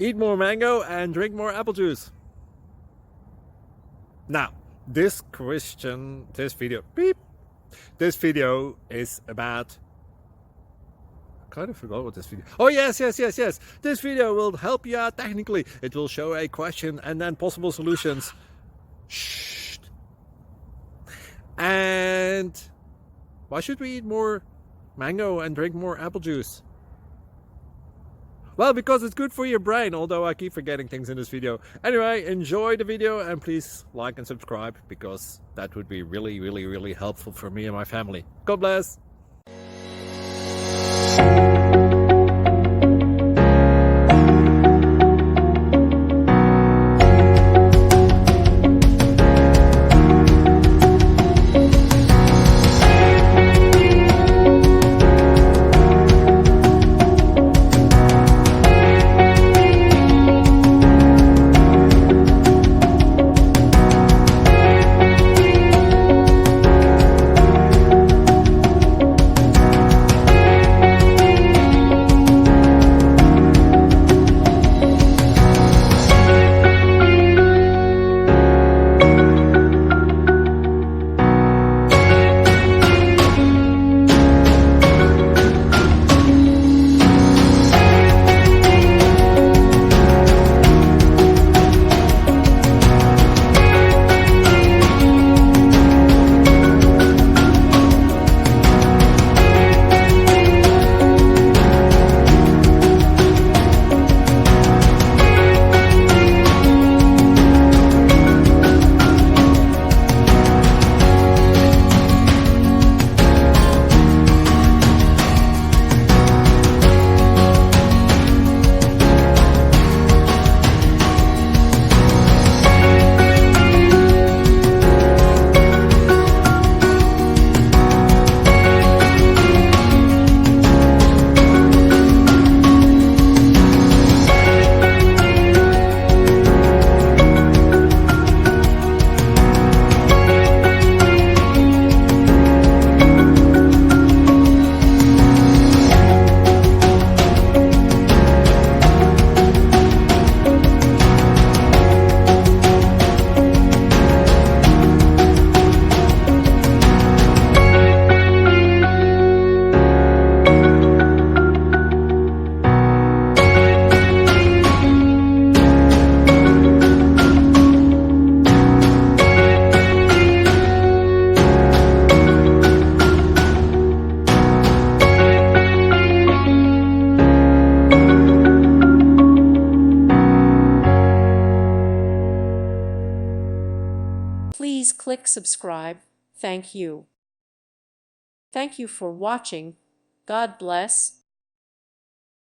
eat more mango and drink more apple juice. Now, this video is about, I kind of forgot what this video. Oh yes. This video will help you out technically. It will show a question and then possible solutions. Shh. And why should we eat more mango and drink more apple juice? Well, because it's good for your brain, although I keep forgetting things in this video. Anyway, enjoy the video and please like and subscribe, because that would be really helpful for me and my family. God bless! Please click subscribe. Thank you. Thank you for watching. God bless.